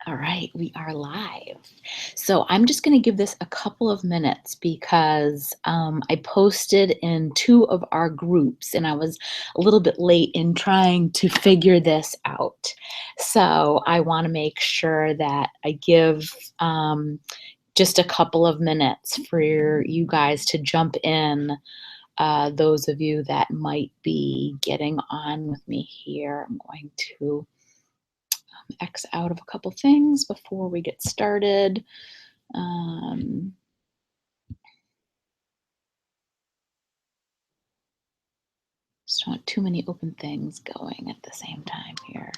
All right, we are live. So I'm just going to give this a couple of minutes because I posted in two of our groups and I was a little bit late in trying to figure this out. So I want to make sure that I give just a couple of minutes for you guys to jump in. Those of you that might be getting on with me here, I'm going to X out of a couple things before we get started. Just don't want too many open things going at the same time here.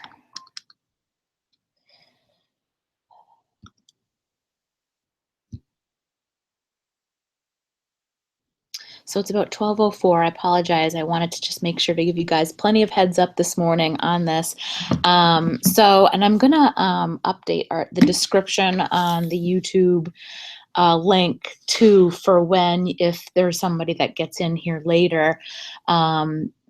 So it's about 12:04. I apologize. I wanted to just make sure to give you guys plenty of heads up this morning on this. And I'm gonna update the description on the YouTube link too for when, if there's somebody that gets in here later.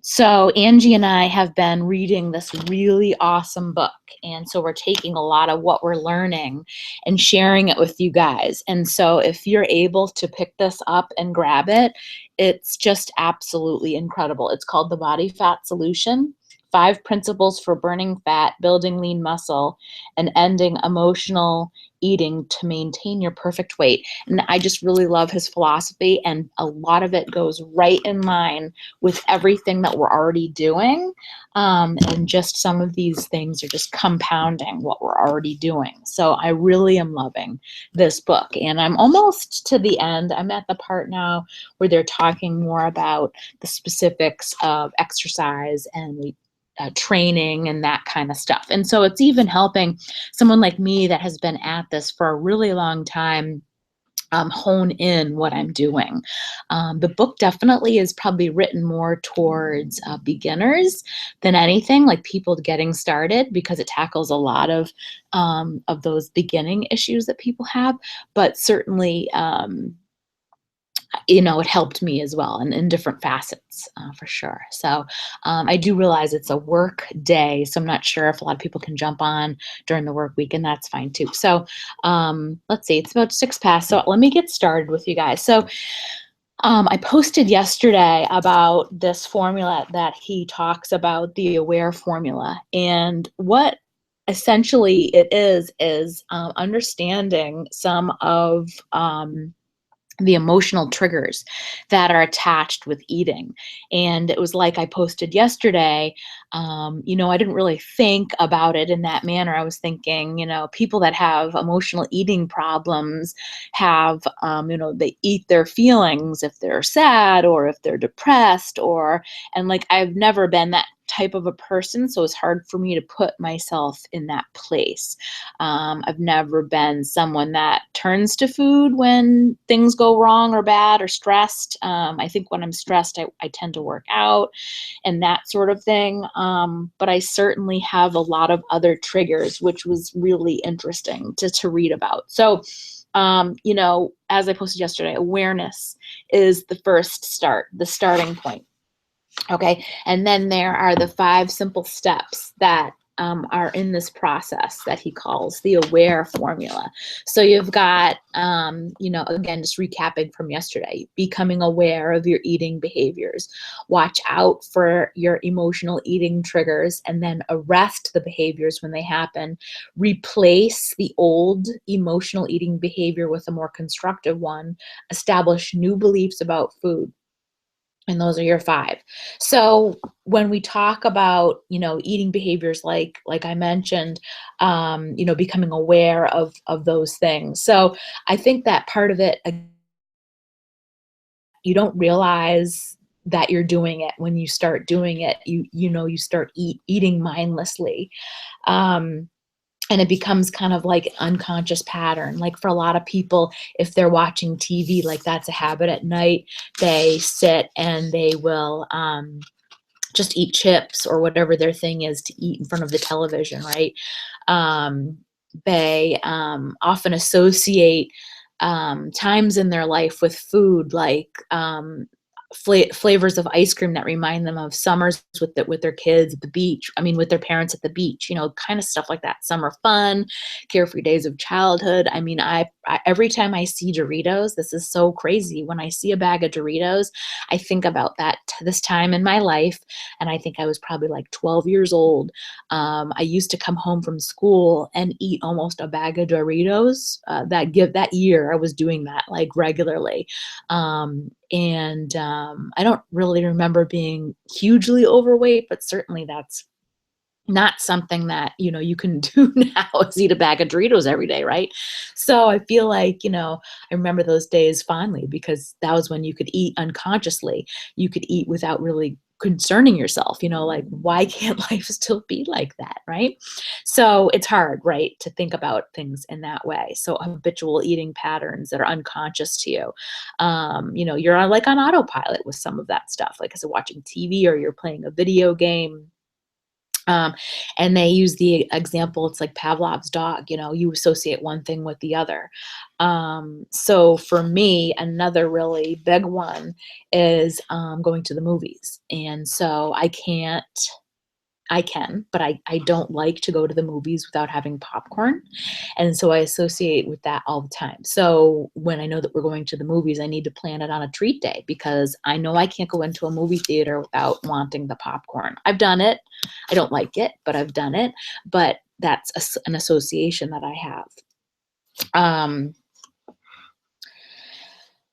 So Angie and I have been reading this really awesome book. And so we're taking a lot of what we're learning and sharing it with you guys. And so if you're able to pick this up and grab it, it's just absolutely incredible. It's called The Body Fat Solution: 5 Principles for Burning Fat, Building Lean Muscle, and Ending Emotional Eating to Maintain Your Perfect Weight. And I just really love his philosophy, and a lot of it goes right in line with everything that we're already doing. And just some of these things are just compounding what we're already doing. So I really am loving this book. And I'm almost to the end. I'm at the part now where they're talking more about the specifics of exercise and training and that kind of stuff. And so it's even helping someone like me that has been at this for a really long time hone in what I'm doing. The book definitely is probably written more towards beginners than anything, like people getting started, because it tackles a lot of those beginning issues that people have. But certainly, it helped me as well in different facets for sure. So I do realize it's a work day, so I'm not sure if a lot of people can jump on during the work week, and that's fine too. So let's see, it's about 6 past. So let me get started with you guys. So I posted yesterday about this formula that he talks about, the A.W.A.R.E formula, and what essentially it is understanding some of the emotional triggers that are attached with eating. And it was like I posted yesterday, I didn't really think about it in that manner. I was thinking, people that have emotional eating problems have, they eat their feelings if they're sad or if they're depressed, and like I've never been that type of a person, so it's hard for me to put myself in that place. I've never been someone that turns to food when things go wrong or bad or stressed. I think when I'm stressed, I tend to work out and that sort of thing. But I certainly have a lot of other triggers, which was really interesting to read about. So, as I posted yesterday, awareness is the starting point. Okay, and then there are the 5 simple steps that are in this process that he calls the A.W.A.R.E formula. So you've got, again, just recapping from yesterday, becoming aware of your eating behaviors, watch out for your emotional eating triggers, and then arrest the behaviors when they happen, replace the old emotional eating behavior with a more constructive one, establish new beliefs about food. And those are your 5. So when we talk about, eating behaviors like I mentioned, becoming aware of those things. So I think that part of it, you don't realize that you're doing it. When you start doing it, you start eating mindlessly. And it becomes kind of like an unconscious pattern. Like for a lot of people, if they're watching TV, like that's a habit at night, they sit and they will just eat chips or whatever their thing is to eat in front of the television, right? They often associate times in their life with food, like flavors of ice cream that remind them of summers with their kids at the beach. I mean, with their parents at the beach, kind of stuff like that. Summer fun, carefree days of childhood. I mean, I every time I see Doritos, this is so crazy. When I see a bag of Doritos, I think about this time in my life, and I think I was probably like 12 years old. I used to come home from school and eat almost a bag of Doritos. That year, I was doing that like regularly. I don't really remember being hugely overweight, but certainly that's not something that, you can do now is eat a bag of Doritos every day, right? So I feel like, I remember those days fondly because that was when you could eat unconsciously. You could eat without really concerning yourself, like why can't life still be like that, right? So it's hard, right, to think about things in that way. So habitual eating patterns that are unconscious to you. You're like on autopilot with some of that stuff, like as watching TV or you're playing a video game, um, and they use the example, it's like Pavlov's dog, you associate one thing with the other. So for me, another really big one is going to the movies. And so I can, but I don't like to go to the movies without having popcorn. And so I associate with that all the time. So when I know that we're going to the movies, I need to plan it on a treat day because I know I can't go into a movie theater without wanting the popcorn. I've done it. I don't like it, but I've done it. But that's an association that I have. Um,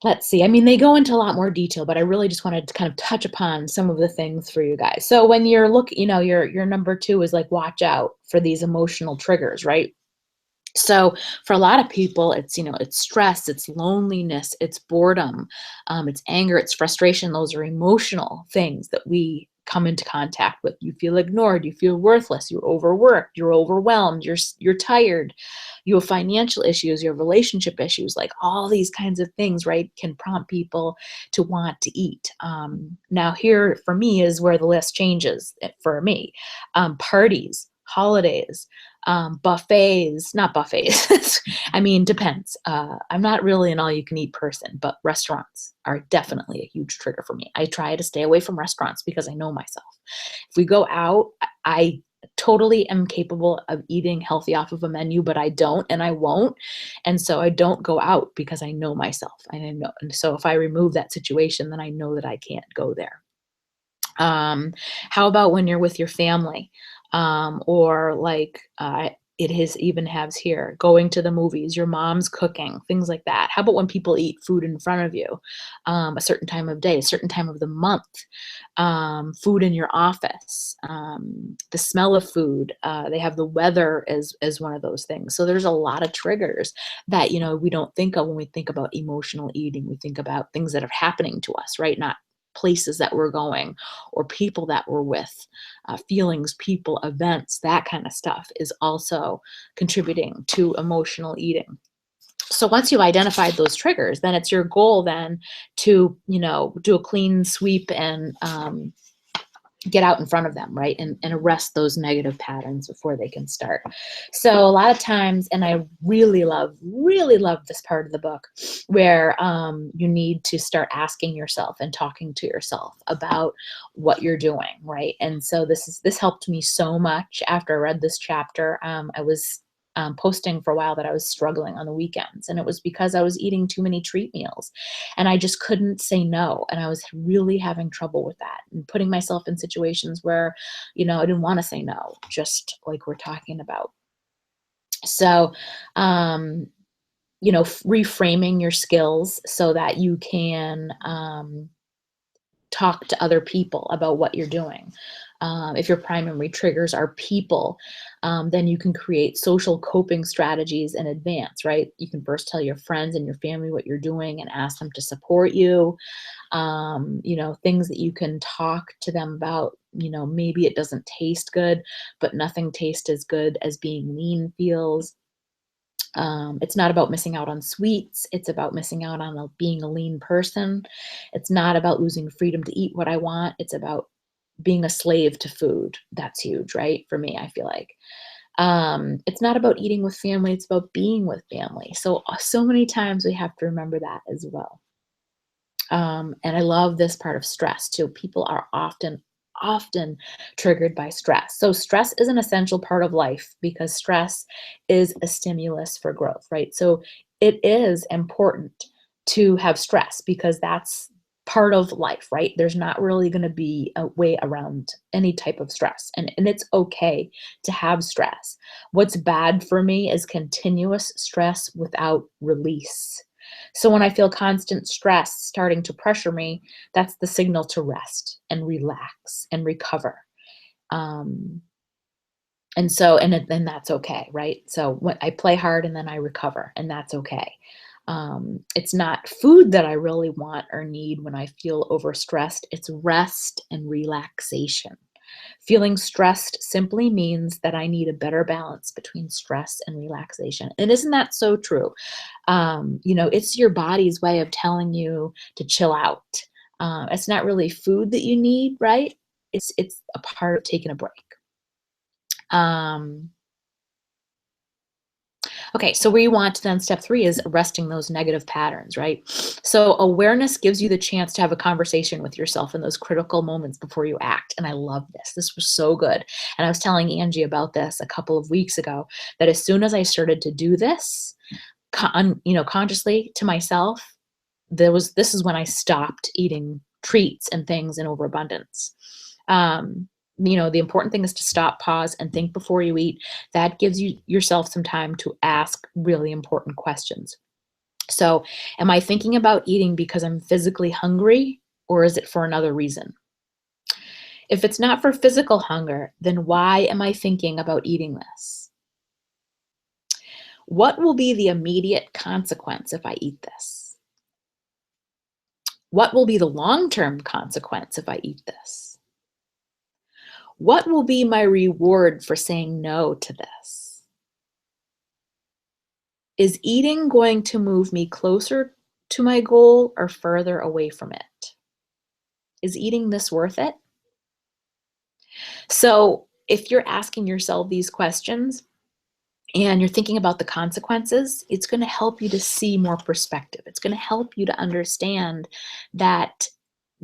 Let's see. I mean, they go into a lot more detail, but I really just wanted to kind of touch upon some of the things for you guys. So when you're looking, your number two is like watch out for these emotional triggers, right? So for a lot of people, it's stress, it's loneliness, it's boredom, it's anger, it's frustration. Those are emotional things that we come into contact with. You feel ignored, you feel worthless, you're overworked, you're overwhelmed, you're tired, you have financial issues, you have relationship issues, like all these kinds of things, right, can prompt people to want to eat. Now here for me is where the list changes for me. Parties, holidays, buffets, not buffets. I mean, depends. I'm not really an all you can eat person, but restaurants are definitely a huge trigger for me. I try to stay away from restaurants because I know myself. If we go out, I totally am capable of eating healthy off of a menu, but I don't and I won't. And so I don't go out because I know myself. And I know, and so if I remove that situation, then I know that I can't go there. Um, how about when you're with your family? Or like it is even has here, going to the movies, your mom's cooking, things like that. How about when people eat food in front of you, a certain time of day, a certain time of the month, food in your office, the smell of food. They have the weather as one of those things. So there's a lot of triggers that we don't think of when we think about emotional eating. We think about things that are happening to us, right? Not places that we're going or people that we're with, feelings, people, events, that kind of stuff is also contributing to emotional eating. So once you've identified those triggers, then it's your goal then to, do a clean sweep and get out in front of them, right? And arrest those negative patterns before they can start. So a lot of times, and I really love this part of the book where you need to start asking yourself and talking to yourself about what you're doing, right? And so this helped me so much after I read this chapter. I was posting for a while that I was struggling on the weekends, and it was because I was eating too many treat meals and I just couldn't say no. And I was really having trouble with that and putting myself in situations where, I didn't want to say no, just like we're talking about. So, um, reframing your skills so that you can talk to other people about what you're doing. If your primary triggers are people, then you can create social coping strategies in advance, right? You can first tell your friends and your family what you're doing and ask them to support you. Things that you can talk to them about. Maybe it doesn't taste good, but nothing tastes as good as being lean feels. It's not about missing out on sweets. It's about missing out on being a lean person. It's not about losing freedom to eat what I want. It's about being a slave to food. That's huge, right? For me, I feel like. It's not about eating with family. It's about being with family. So many times we have to remember that as well. And I love this part of stress too. People are often triggered by stress. So stress is an essential part of life because stress is a stimulus for growth, right? So it is important to have stress because that's part of life, right? There's not really going to be a way around any type of stress. And it's okay to have stress. What's bad for me is continuous stress without release. So when I feel constant stress starting to pressure me, that's the signal to rest and relax and recover. Um, and that's okay, right? So when I play hard and then I recover, and that's okay. It's not food that I really want or need when I feel overstressed. It's rest and relaxation. Feeling stressed simply means that I need a better balance between stress and relaxation. And isn't that so true? It's your body's way of telling you to chill out. It's not really food that you need, right? It's a part of taking a break. Um, Okay, so where you want to then step 3 is arresting those negative patterns, right? So awareness gives you the chance to have a conversation with yourself in those critical moments before you act. And I love this. This was so good. And I was telling Angie about this a couple of weeks ago that as soon as I started to do this, consciously to myself, this is when I stopped eating treats and things in overabundance. Um, the important thing is to stop, pause, and think before you eat. That gives you yourself some time to ask really important questions. So, am I thinking about eating because I'm physically hungry, or is it for another reason? If it's not for physical hunger, then why am I thinking about eating this? What will be the immediate consequence if I eat this? What will be the long-term consequence if I eat this? What will be my reward for saying no to this? Is eating going to move me closer to my goal or further away from it? Is eating this worth it? So, if you're asking yourself these questions and you're thinking about the consequences, it's going to help you to see more perspective. It's going to help you to understand that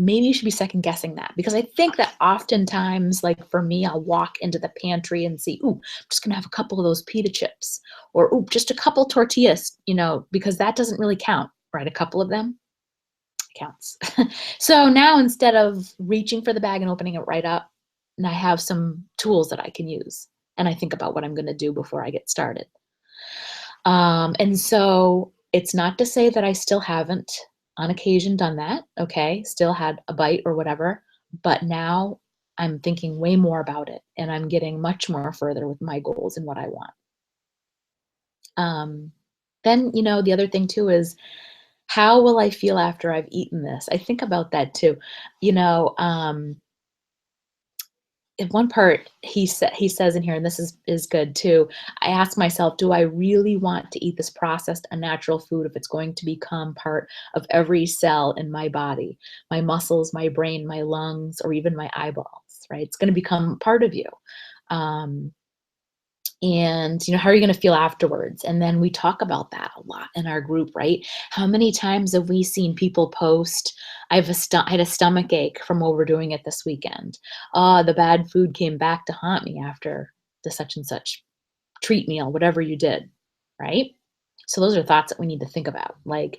maybe you should be second guessing that, because I think that oftentimes, like for me, I'll walk into the pantry and see, ooh, I'm just gonna have a couple of those pita chips, or ooh, just a couple tortillas, because that doesn't really count, right? A couple of them counts. So now instead of reaching for the bag and opening it right up, and I have some tools that I can use, and I think about what I'm gonna do before I get started. And so it's not to say that I still haven't on occasion done that, okay? Still had a bite or whatever, but now I'm thinking way more about it and I'm getting much more further with my goals and what I want. Um, then, the other thing too is how will I feel after I've eaten this? I think about that too. You know, in one part he says in here, and this is good too. I ask myself, do I really want to eat this processed unnatural food if it's going to become part of every cell in my body, my muscles, my brain, my lungs, or even my eyeballs, right? It's going to become part of you. um, and how are you going to feel afterwards? And then we talk about that a lot in our group, right? How many times have we seen people post, I had a stomach ache from overdoing it this weekend. The bad food came back to haunt me after the such and such treat meal, whatever you did, right? So those are thoughts that we need to think about. Like,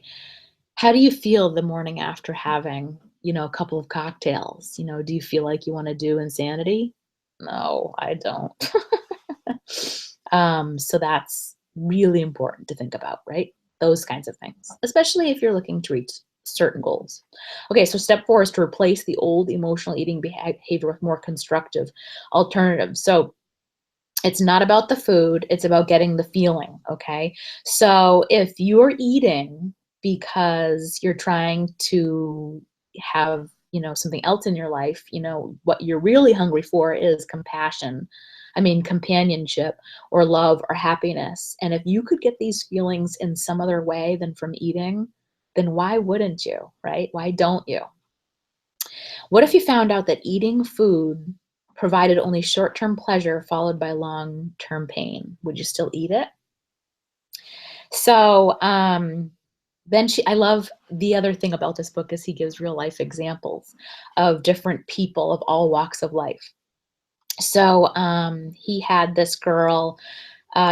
how do you feel the morning after having, a couple of cocktails? Do you feel like you want to do insanity? No, I don't. So that's really important to think about, right? Those kinds of things, especially if you're looking to reach certain goals. Okay, so step 4 is to replace the old emotional eating behavior with more constructive alternatives. So it's not about the food, it's about getting the feeling, okay? So if you're eating because you're trying to have, something else in your life, what you're really hungry for is companionship or love or happiness. And if you could get these feelings in some other way than from eating, then why wouldn't you, right? Why don't you? What if you found out that eating food provided only short-term pleasure followed by long-term pain? Would you still eat it? So, then I love the other thing about this book is he gives real life examples of different people of all walks of life. So he had this girl,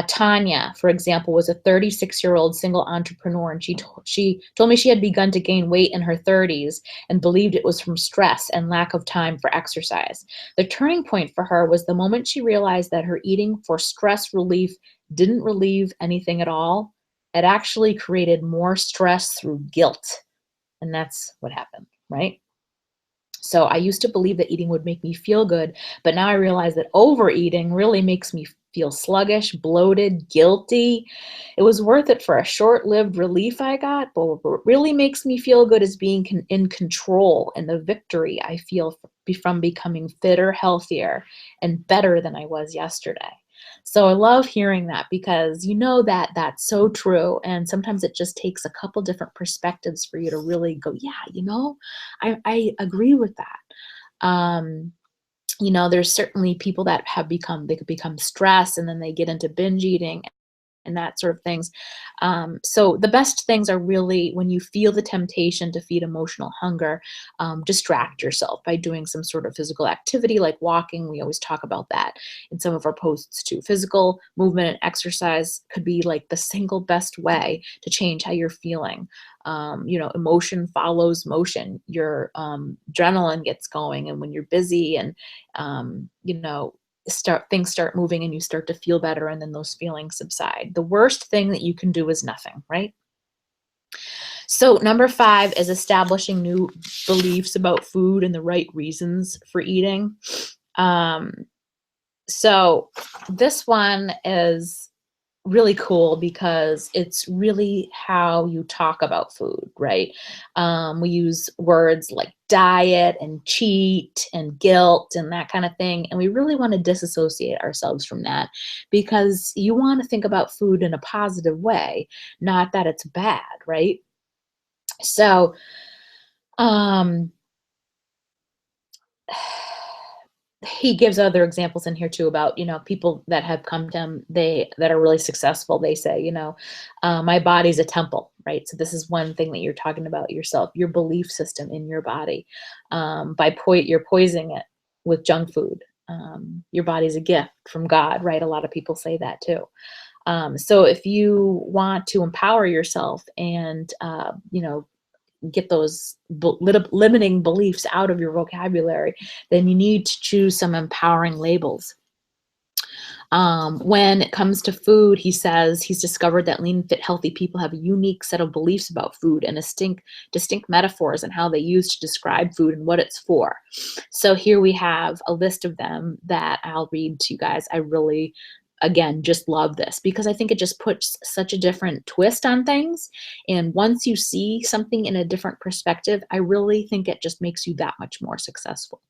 Tanya, for example, was a 36-year-old single entrepreneur, and she told me she had begun to gain weight in her 30s and believed it was from stress and lack of time for exercise. The turning point for her was the moment she realized that her eating for stress relief didn't relieve anything at all. It actually created more stress through guilt. And that's what happened, right? So I used to believe that eating would make me feel good, but now I realize that overeating really makes me feel sluggish, bloated, guilty. It was worth it for a short-lived relief I got, but what really makes me feel good is being in control and the victory I feel from becoming fitter, healthier, and better than I was yesterday. So I love hearing that because you know that that's so true. And sometimes it just takes a couple different perspectives for you to really go, yeah, I agree with that. There's certainly people that they could become stressed and then they get into binge eating and that sort of things. So the best things are really when you feel the temptation to feed emotional hunger, distract yourself by doing some sort of physical activity like walking. We always talk about that in some of our posts too. Physical movement and exercise could be like the single best way to change how you're feeling. Emotion follows motion. Your adrenaline gets going, and when you're busy and things start moving and you start to feel better and then those feelings subside. The worst thing that you can do is nothing, right? So number 5 is establishing new beliefs about food and the right reasons for eating. Um, so this one is really cool because it's really how you talk about food, right? We use words like diet and cheat and guilt and that kind of thing. And we really want to disassociate ourselves from that because you want to think about food in a positive way, not that it's bad, right? So, um, he gives other examples in here too about people that have come to him that are really successful. They say my body's a temple, right? So this is one thing that you're talking about yourself, your belief system in your body. You're poisoning it with junk food. Your body's a gift from God, right? A lot of people say that too. So if you want to empower yourself and get those limiting beliefs out of your vocabulary, then you need to choose some empowering labels. When it comes to food, he says he's discovered that lean, fit, healthy people have a unique set of beliefs about food and distinct metaphors and how they use to describe food and what it's for. So here we have a list of them that I'll read to you guys. I really, again, just love this because I think it just puts such a different twist on things. And once you see something in a different perspective, I really think it just makes you that much more successful.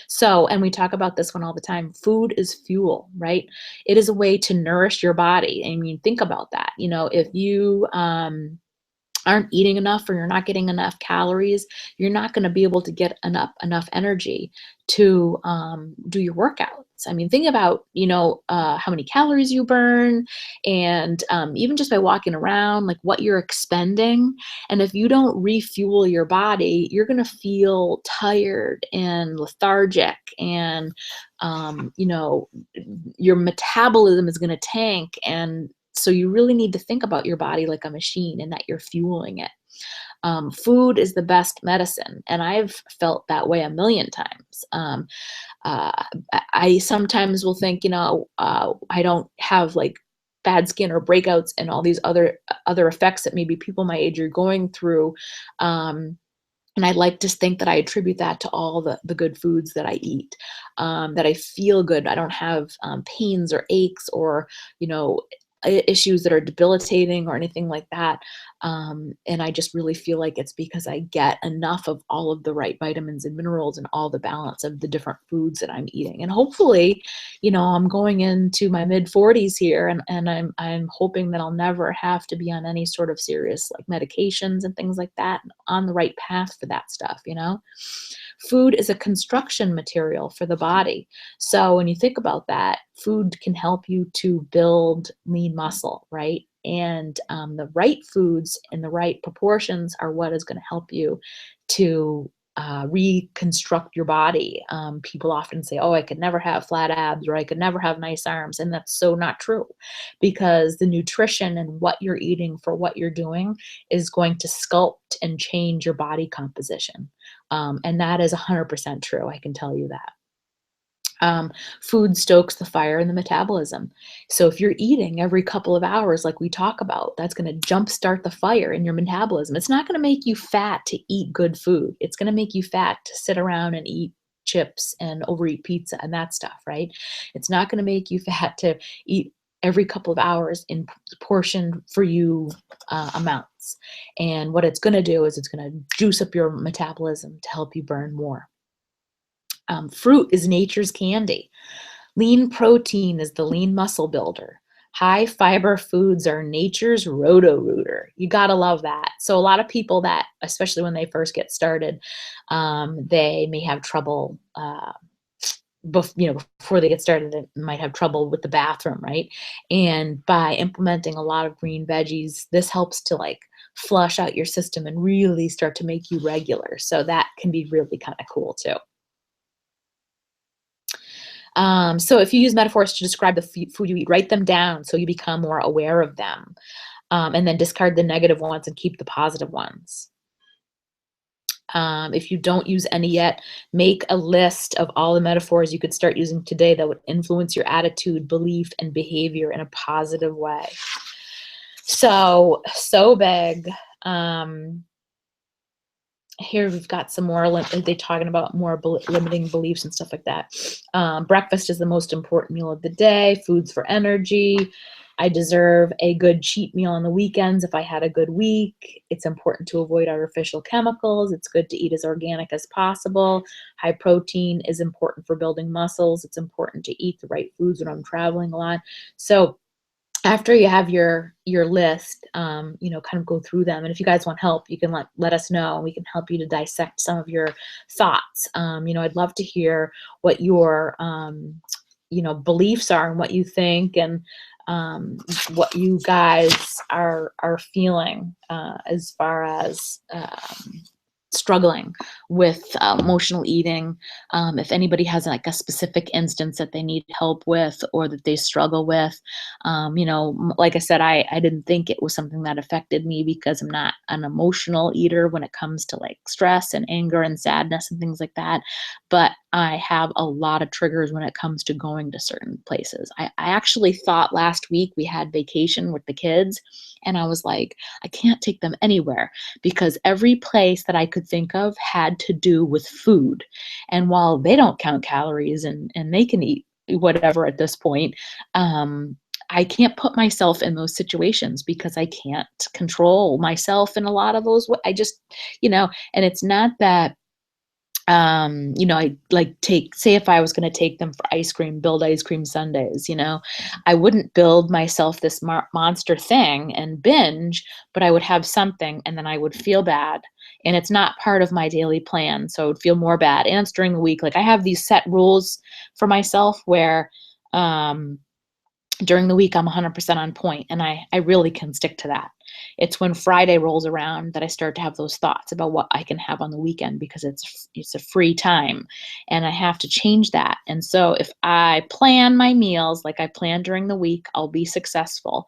So, and we talk about this one all the time, food is fuel, right? It is a way to nourish your body. I mean, think about that. If you aren't eating enough or you're not getting enough calories, you're not going to be able to get enough energy to do your workouts. I mean, think about how many calories you burn, and even just by walking around, like what you're expending. And if you don't refuel your body, you're going to feel tired and lethargic, and your metabolism is going to tank. And so you really need to think about your body like a machine and that you're fueling it. Food is the best medicine, and I've felt that way a million times. I sometimes will think, I don't have like bad skin or breakouts and all these other effects that maybe people my age are going through. And I like to think that I attribute that to all the good foods that I eat, that I feel good. I don't have pains or aches or, issues that are debilitating or anything like that. And I just really feel like it's because I get enough of all of the right vitamins and minerals and all the balance of the different foods that I'm eating. And hopefully, I'm going into my mid 40s here, and I'm hoping that I'll never have to be on any sort of serious like medications and things like that, on the right path for that stuff. Food is a construction material for the body. So when you think about that, food can help you to build lean muscle, right? And the right foods in the right proportions are what is going to help you to reconstruct your body. People often say, "Oh, I could never have flat abs," or "I could never have nice arms," and that's so not true, because the nutrition and what you're eating for what you're doing is going to sculpt and change your body composition. And that is 100% true. I can tell you that. Food stokes the fire in the metabolism. So if you're eating every couple of hours, like we talk about, that's going to jumpstart the fire in your metabolism. It's not going to make you fat to eat good food. It's going to make you fat to sit around and eat chips and overeat pizza and that stuff, right? It's not going to make you fat to eat every couple of hours in portion for you amounts. And what it's going to do is it's going to juice up your metabolism to help you burn more. Fruit is nature's candy. Lean protein is the lean muscle builder. High fiber foods are nature's roto-rooter. You gotta love that. So a lot of people that, especially when they first get started, they may have trouble, before they get started, they might have trouble with the bathroom, right? And by implementing a lot of green veggies, this helps to like flush out your system and really start to make you regular. So that can be really kind of cool too. So if you use metaphors to describe the food you eat, write them down so you become more aware of them, and then discard the negative ones and keep the positive ones. If you don't use any yet, make a list of all the metaphors you could start using today that would influence your attitude, belief, and behavior in a positive way. So big. Um, Here we've got some more they talking about more limiting beliefs and stuff like that. Breakfast is the most important meal of the day. Food's for energy. I deserve a good cheat meal on the weekends if I had a good week. It's important to avoid artificial chemicals. It's good to eat as organic as possible. High protein is important for building muscles. It's important to eat the right foods when I'm traveling a lot. So after you have your list, kind of go through them. And if you guys want help, you can let us know. We can help you to dissect some of your thoughts. I'd love to hear what your beliefs are and what you think, and what you guys are feeling as far as struggling with emotional eating. If anybody has like a specific instance that they need help with or that they struggle with, like I said, I didn't think it was something that affected me because I'm not an emotional eater when it comes to like stress and anger and sadness and things like that. But I have a lot of triggers when it comes to going to certain places. I actually thought last week we had vacation with the kids, and I was like, I can't take them anywhere because every place that I could think of had to do with food. And while they don't count calories and they can eat whatever at this point, I can't put myself in those situations because I can't control myself in a lot of those. I just, and it's not that I like say if I was going to take them for ice cream, build ice cream sundaes, I wouldn't build myself this monster thing and binge, but I would have something and then I would feel bad. And it's not part of my daily plan. So I would feel more bad. And it's during the week. Like I have these set rules for myself where, during the week I'm 100% on point, and I really can stick to that. It's when Friday rolls around that I start to have those thoughts about what I can have on the weekend because it's a free time and I have to change that. And so if I plan my meals like I plan during the week, I'll be successful.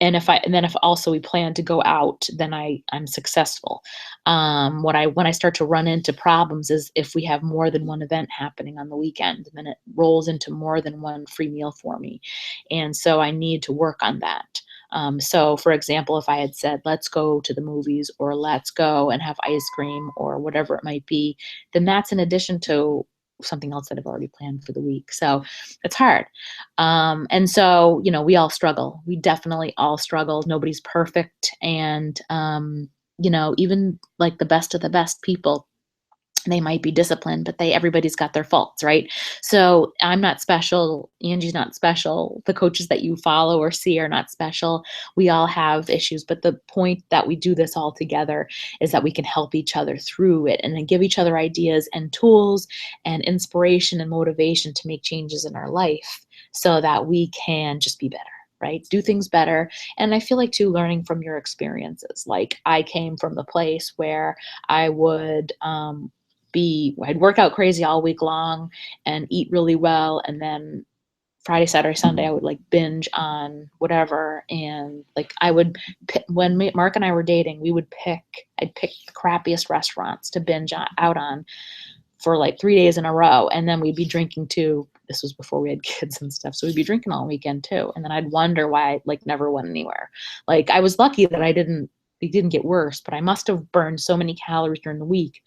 And then if also we plan to go out, then I'm successful. When I start to run into problems is if we have more than one event happening on the weekend, then it rolls into more than one free meal for me. And so I need to work on that. So for example, if I had said, let's go to the movies or let's go and have ice cream or whatever it might be, then that's in addition to something else that I've already planned for the week. So it's hard. And so, we all struggle. We definitely all struggle. Nobody's perfect. And, even like the best of the best people They might be disciplined, but everybody's got their faults, right? So I'm not special. Angie's not special. The coaches that you follow or see are not special. We all have issues, but the point that we do this all together is that we can help each other through it and then give each other ideas and tools and inspiration and motivation to make changes in our life so that we can just be better. Right? Do things better. And I feel like too, learning from your experiences. Like I came from the place where I would I'd work out crazy all week long and eat really well, and then Friday, Saturday, Sunday, I would like binge on whatever, and like I would when Mark and I were dating, I'd pick the crappiest restaurants to binge out on for like 3 days in a row, and then we'd be drinking too. This was before we had kids and stuff, so we'd be drinking all weekend too, and then I'd wonder why I like never went anywhere. Like I was lucky that it didn't get worse, but I must have burned so many calories during the week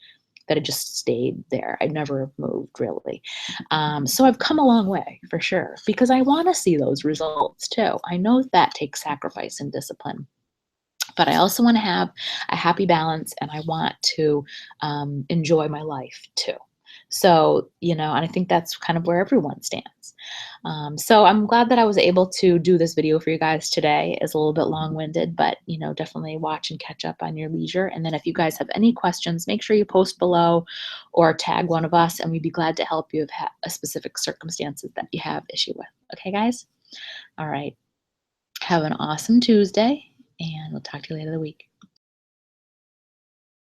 that it just stayed there. I never moved really. So I've come a long way for sure because I want to see those results too. I know that takes sacrifice and discipline, but I also want to have a happy balance and I want to enjoy my life too. So, and I think that's kind of where everyone stands. So I'm glad that I was able to do this video for you guys today. It's a little bit long-winded, but definitely watch and catch up on your leisure. And then if you guys have any questions, make sure you post below or tag one of us, and we'd be glad to help you if a specific circumstances that you have issue with. Okay, guys? All right. Have an awesome Tuesday, and we'll talk to you later in the week.